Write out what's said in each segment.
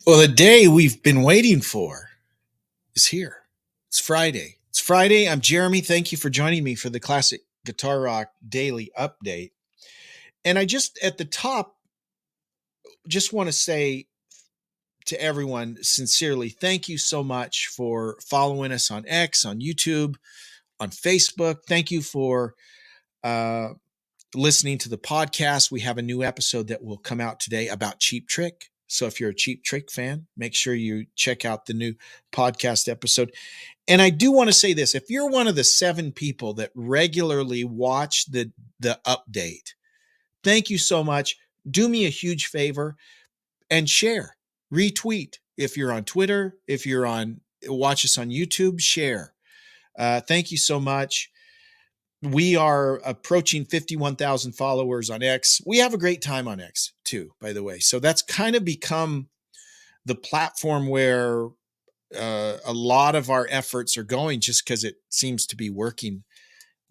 Well, the day we've been waiting for is here. It's Friday. It's Friday. I'm Jeremy. Thank you for joining me for the Classic Guitar Rock Daily Update. And I just at the top just want to say to everyone sincerely, thank you so much for following us on X, on YouTube, on Facebook. Thank you for uh, listening to the podcast. We have a new episode that will come out today about Cheap Trick. So if you're a Cheap Trick fan, make sure you check out the new podcast episode. And I do want to say this, if you're one of the 7 people that regularly watch the update, thank you so much. Do me a huge favor and share, retweet. If you're on Twitter, if you're on watch us on YouTube, share. Thank you so much. We are approaching 51,000 followers on X. We have a great time on X too, by the way. So that's kind of become the platform where a lot of our efforts are going, just because it seems to be working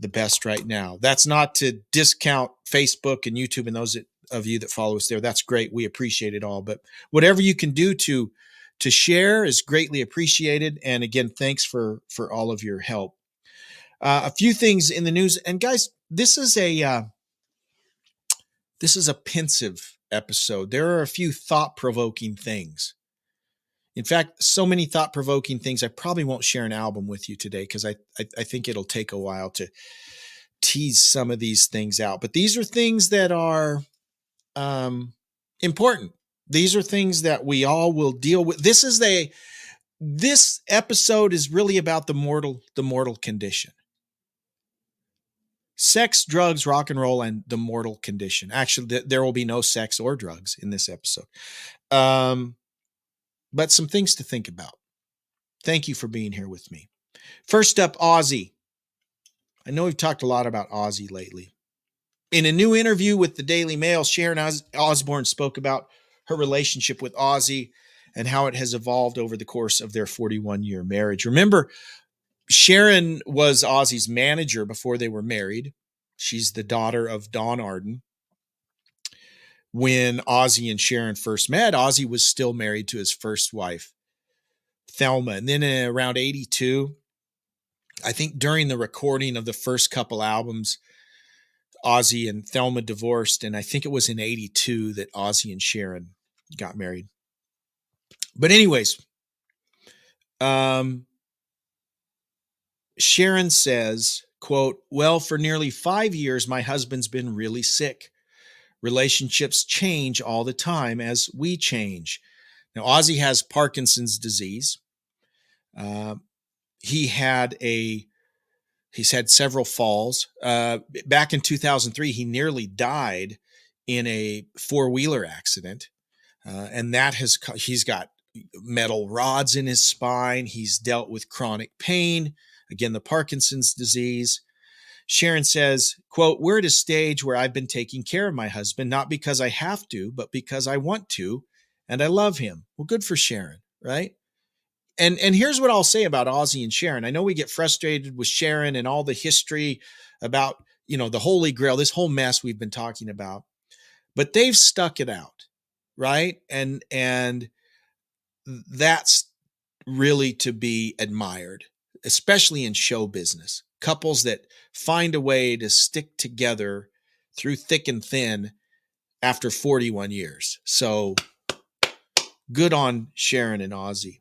the best right now. That's not to discount Facebook and YouTube and those of you that follow us there. That's great. We appreciate it all. But whatever you can do to share is greatly appreciated. And again, thanks for all of your help. A few things in the news, and guys, this is a pensive episode. There are a few thought-provoking things. In fact, so many thought-provoking things, I probably won't share an album with you today because I think it'll take a while to tease some of these things out. But these are things that are important. These are things that we all will deal with. This episode is really about the mortal condition. Sex, drugs, rock and roll, and the mortal condition. Actually, there will be no sex or drugs in this episode. But some things to think about. Thank you for being here with me. First up, Ozzy. I know we've talked a lot about Ozzy lately. In a new interview with the Daily Mail, Sharon Osbourne spoke about her relationship with Ozzy and how it has evolved over the course of their 41-year marriage. Remember, Sharon was Ozzy's manager before they were married. She's the daughter of Don Arden. When Ozzy and Sharon first met, Ozzy was still married to his first wife, Thelma. And then in around 82, I think during the recording of the first couple albums, Ozzy and Thelma divorced. And I think it was in 82 that Ozzy and Sharon got married. But anyways, Sharon says, quote, "Well, for nearly 5 years, my husband's been really sick. Relationships change all the time as we change." Now, Ozzy has Parkinson's disease. He's had several falls. Back in 2003, he nearly died in a four-wheeler accident. And he's got metal rods in his spine. He's dealt with chronic pain. Again, the Parkinson's disease. Sharon says, quote, "We're at a stage where I've been taking care of my husband, not because I have to, but because I want to, and I love him." Well, good for Sharon, right? And here's what I'll say about Ozzy and Sharon. I know we get frustrated with Sharon and all the history about, the Holy Grail, this whole mess we've been talking about, but they've stuck it out, right? And that's really to be admired, especially in show business. Couples that find a way to stick together through thick and thin after 41 years. So good on Sharon and Ozzy.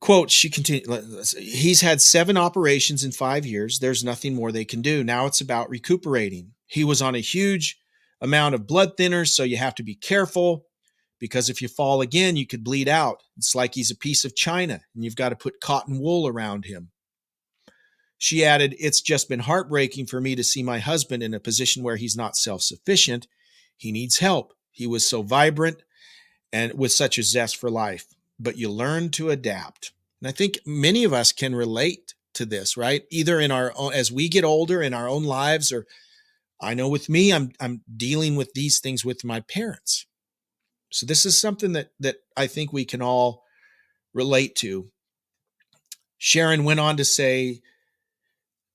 Quote, she continued, "He's had 7 operations in 5 years. There's nothing more they can do. Now it's about recuperating. He was on a huge amount of blood thinners, so you have to be careful because if you fall again, you could bleed out. It's like he's a piece of china and you've got to put cotton wool around him." She added, "It's just been heartbreaking for me to see my husband in a position where he's not self-sufficient. He needs help. He was so vibrant and with such a zest for life, but you learn to adapt." And I think many of us can relate to this, right? Either in our own, as we get older in our own lives, or I know with me, I'm dealing with these things with my parents. So this is something that I think we can all relate to. Sharon went on to say,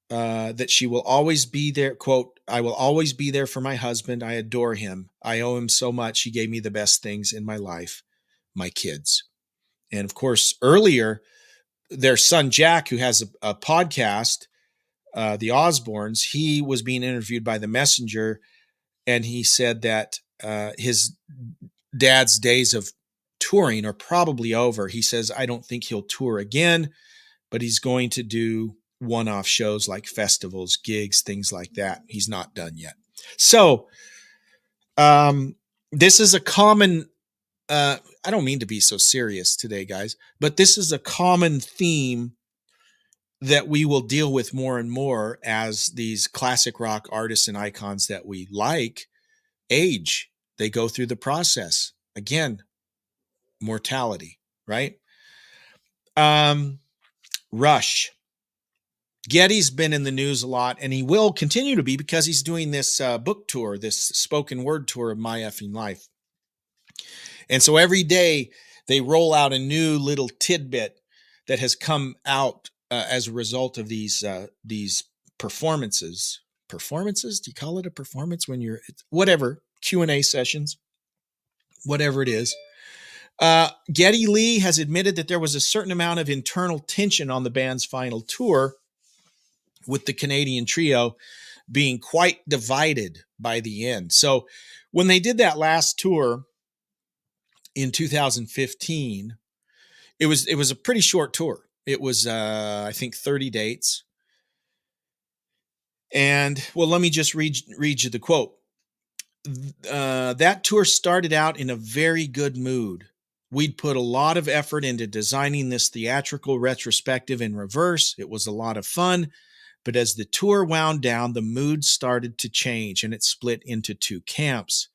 that she will always be there. Quote, I will always be there for my husband. I adore him. I owe him so much. He gave me the best things in my life, my kids. And of course, earlier, their son, Jack, who has a podcast, The Osbournes, he was being interviewed by The Messenger. And he said that his dad's days of touring are probably over. He says, I don't think he'll tour again, but he's going to do one-off shows like festivals, gigs, things like that. He's not done yet. So this is a common, I don't mean to be so serious today, guys, but this is a common theme that we will deal with more and more as these classic rock artists and icons that we like age. They go through the process. Again, mortality, right? Rush. Geddy's been in the news a lot, and he will continue to be because he's doing this book tour, this spoken word tour of My Effing Life. And so every day they roll out a new little tidbit that has come out as a result of these performances. Performances? Do you call it a performance when you're whatever, Q&A sessions, whatever it is. Geddy Lee has admitted that there was a certain amount of internal tension on the band's final tour, with the Canadian trio being quite divided by the end. So when they did that last tour in 2015, it was a pretty short tour. It was, I think, 30 dates. And, well, let me just read you the quote. That tour started out in a very good mood. We'd put a lot of effort into designing this theatrical retrospective in reverse. It was a lot of fun. But as the tour wound down, the mood started to change, and it split into two camps.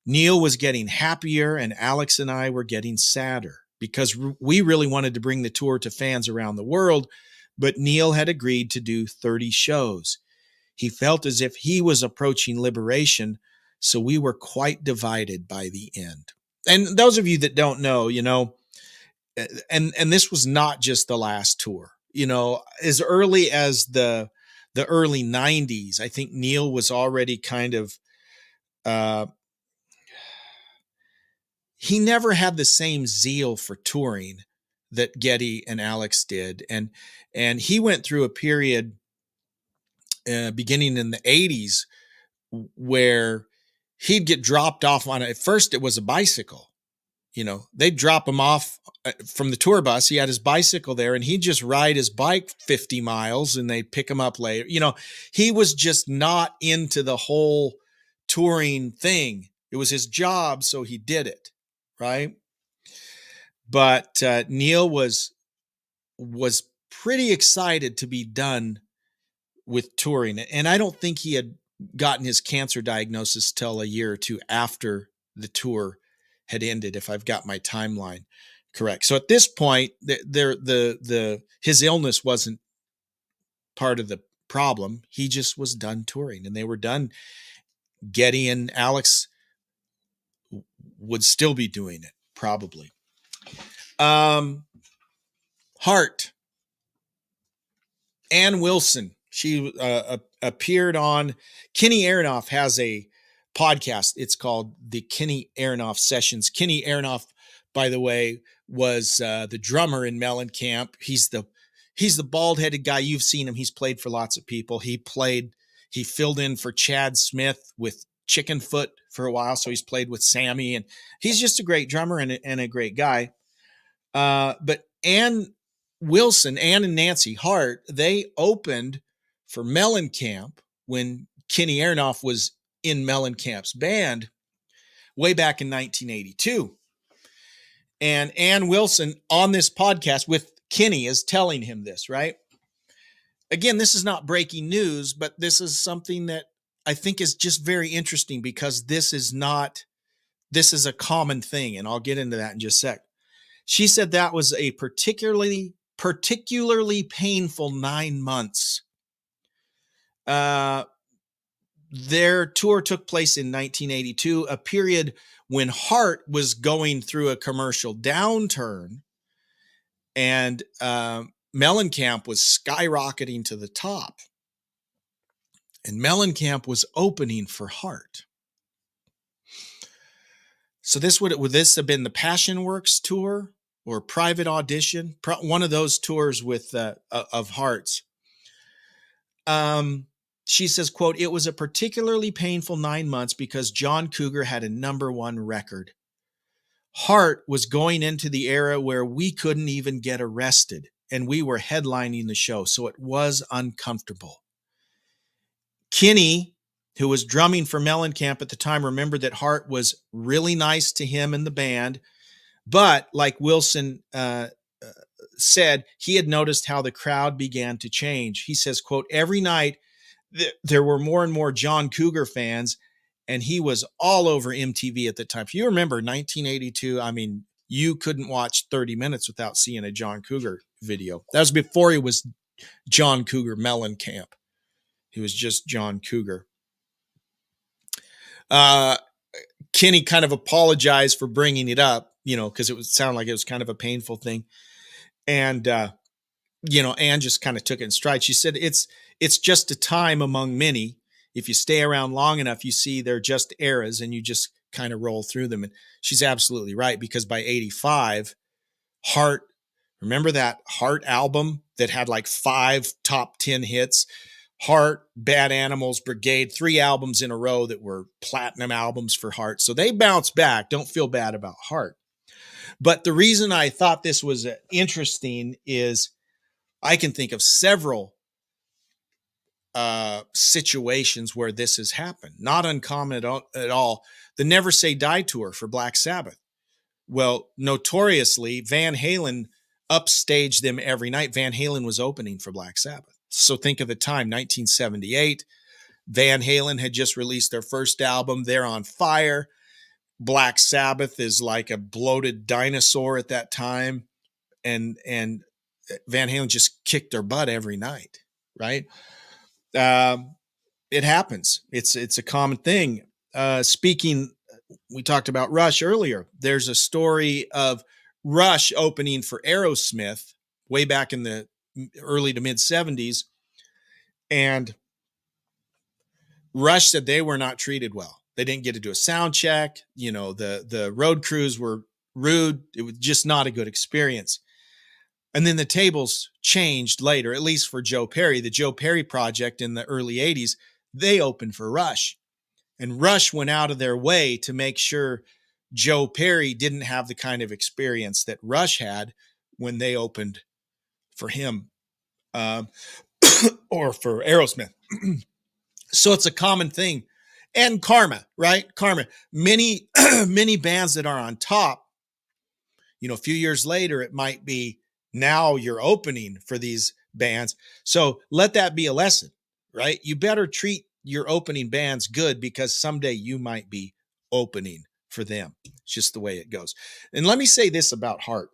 Neil was getting happier, and Alex and I were getting sadder because we really wanted to bring the tour to fans around the world, but Neil had agreed to do 30 shows. He felt as if he was approaching liberation, so we were quite divided by the end. And those of you that don't know, and this was not just the last tour. As early as the early 90s, I think Neil was already kind of, he never had the same zeal for touring that Geddy and Alex did. And he went through a period beginning in the 80s where he'd get dropped off on, at first it was a bicycle. They'd drop him off from the tour bus. He had his bicycle there, and he'd just ride his bike 50 miles and they'd pick him up later. He was just not into the whole touring thing. It was his job, so he did it, right? But Neil was pretty excited to be done with touring. And I don't think he had gotten his cancer diagnosis till a year or two after the tour had ended, if I've got my timeline correct. So at this point, his illness wasn't part of the problem. He just was done touring, and they were done. Geddy and Alex would still be doing it, probably. Heart. Ann Wilson. She appeared on, Kenny Aronoff has a podcast. It's called the Kenny Aronoff Sessions. Kenny Aronoff, by the way, was the drummer in Mellencamp. He's the bald-headed guy. You've seen him. He's played for lots of people. He filled in for Chad Smith with Chickenfoot for a while, so he's played with Sammy, and he's just a great drummer and a great guy. But Ann Wilson, Ann and Nancy Hart, they opened for Mellencamp when Kenny Aronoff was in Mellencamp's band way back in 1982. And Ann Wilson on this podcast with Kenny is telling him this, right? Again, this is not breaking news, but this is something that I think is just very interesting because this is a common thing. And I'll get into that in just a sec. She said that was a particularly painful 9 months. Their tour took place in 1982, a period when Heart was going through a commercial downturn, and Mellencamp was skyrocketing to the top. And Mellencamp was opening for Heart. So would this have been the Passion Works tour or Private Audition? One of those tours with of Heart's. She says, quote, "It was a particularly painful 9 months because John Cougar had a #1 record. Heart was going into the era where we couldn't even get arrested, and we were headlining the show, so it was uncomfortable." Kinney, who was drumming for Mellencamp at the time, remembered that Heart was really nice to him and the band, but like Wilson said, he had noticed how the crowd began to change. He says, quote, "Every night there were more and more John Cougar fans, and he was all over MTV at the time." If you remember 1982, I mean, you couldn't watch 30 minutes without seeing a John Cougar video. That was before he was John Cougar Mellencamp. He was just John Cougar. Kinney kind of apologized for bringing it up, because it would sound like it was kind of a painful thing. And, Ann just kind of took it in stride. She said, it's just a time among many. If you stay around long enough, you see they're just eras and you just kind of roll through them. And she's absolutely right, because by 85, Heart, remember that Heart album that had like 5 top 10 hits? Heart, Bad Animals, Brigade, 3 albums in a row that were platinum albums for Heart. So they bounced back. Don't feel bad about Heart. But the reason I thought this was interesting is I can think of several situations where this has happened. Not uncommon at all. The Never Say Die tour for Black Sabbath. Well, notoriously, Van Halen upstaged them every night. Van Halen was opening for Black Sabbath. So think of the time, 1978. Van Halen had just released their first album, They're on Fire. Black Sabbath is like a bloated dinosaur at that time. And Van Halen just kicked their butt every night, right? It happens. It's a common thing. Speaking, we talked about Rush earlier. There's a story of Rush opening for Aerosmith way back in the early to mid 70s. And Rush said they were not treated well. They didn't get to do a sound check. The road crews were rude. It was just not a good experience. And then the tables changed later, at least for Joe Perry. The Joe Perry Project in the early 80s, they opened for Rush. And Rush went out of their way to make sure Joe Perry didn't have the kind of experience that Rush had when they opened for him or for Aerosmith. So it's a common thing. And karma, right? Karma. Many, many bands that are on top, a few years later, it might be now you're opening for these bands. So let that be a lesson, right? You better treat your opening bands good, because someday you might be opening for them. It's just the way it goes. And let me say this about Heart.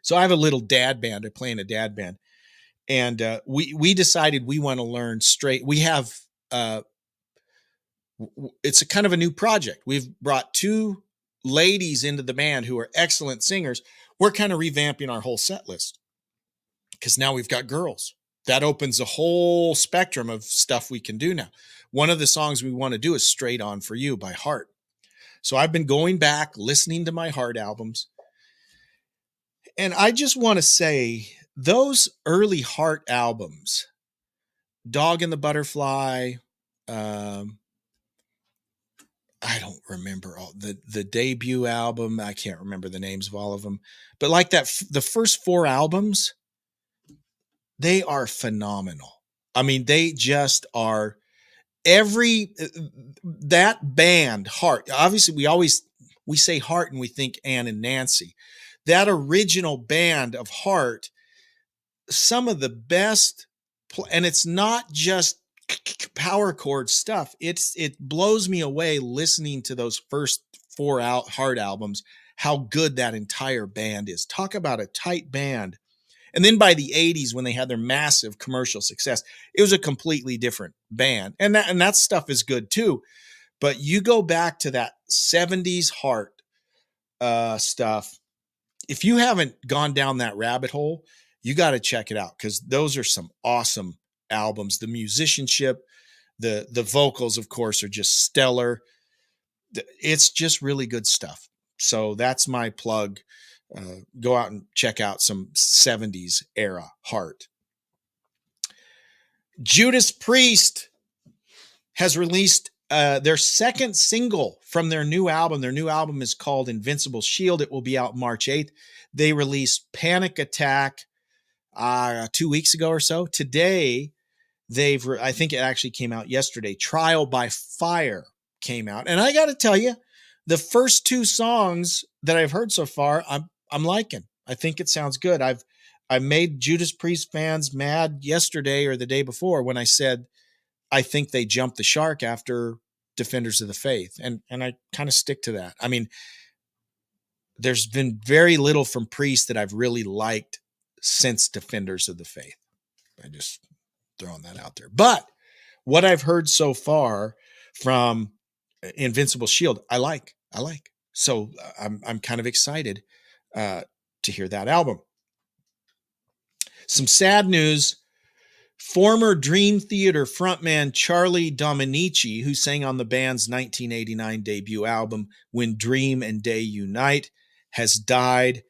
So I have a little dad band. I play in a dad band. And we decided we want to learn straight. We have, it's a kind of a new project. We've brought 2 ladies into the band who are excellent singers. We're kind of revamping our whole set list because now we've got girls. That opens a whole spectrum of stuff we can do now. One of the songs we want to do is Straight On For You by Heart. So I've been going back, listening to my Heart albums. And I just want to say, those early Heart albums, Dog and the Butterfly, I don't remember all the debut album. I can't remember the names of all of them, but like that, the first 4 albums, they are phenomenal. I mean, they just are. That band, Heart, obviously we say Heart and we think Ann and Nancy. That original band of Heart, some of the best, and it's not just power chord stuff. It blows me away listening to those first 4 Heart albums, how good that entire band is. Talk about a tight band. And then by the 80s, when they had their massive commercial success, it was a completely different band. And that stuff is good too. But you go back to that 70s Heart stuff. If you haven't gone down that rabbit hole, you got to check it out, because those are some awesome albums. The musicianship, The vocals, of course, are just stellar. It's just really good stuff. So that's my plug. Go out and check out some 70s era Heart. Judas Priest has released their second single from their new album. Their new album is called Invincible Shield. It will be out March 8th. They released Panic Attack 2 weeks ago or so. Today, I think it actually came out yesterday. Trial by Fire came out. And I got to tell you, the first two songs that I've heard so far, I'm liking. I think it sounds good. I made Judas Priest fans mad yesterday or the day before when I said I think they jumped the shark after Defenders of the Faith. And I kind of stick to that. I mean, there's been very little from Priest that I've really liked since Defenders of the Faith. I just throwing that out there. But what I've heard so far from Invincible Shield, I like. So I'm kind of excited to hear that album. Some sad news. Former Dream Theater frontman Charlie Dominici, who sang on the band's 1989 debut album When Dream and Day Unite, has died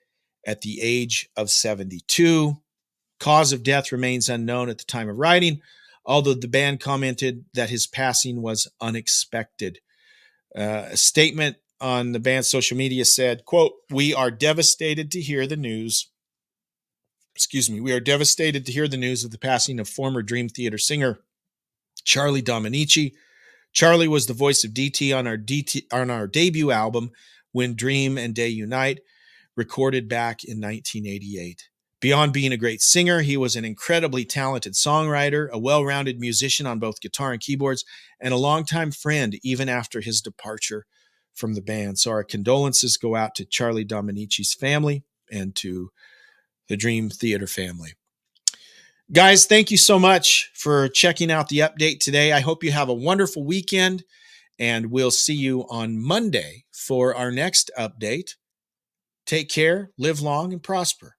at the age of 72. Cause of death remains unknown at the time of writing, although the band commented that his passing was unexpected. A statement on the band's social media said, quote, "We are devastated to hear the news. We are devastated to hear the news of the passing of former Dream Theater singer Charlie Dominici. Charlie was the voice of DT on our debut album, When Dream and Day Unite, recorded back in 1988. Beyond being a great singer, he was an incredibly talented songwriter, a well-rounded musician on both guitar and keyboards, and a longtime friend even after his departure from the band. So our condolences go out to Charlie Dominici's family and to the Dream Theater family. Guys, thank you so much for checking out the update today. I hope you have a wonderful weekend, and we'll see you on Monday for our next update. Take care, live long, and prosper.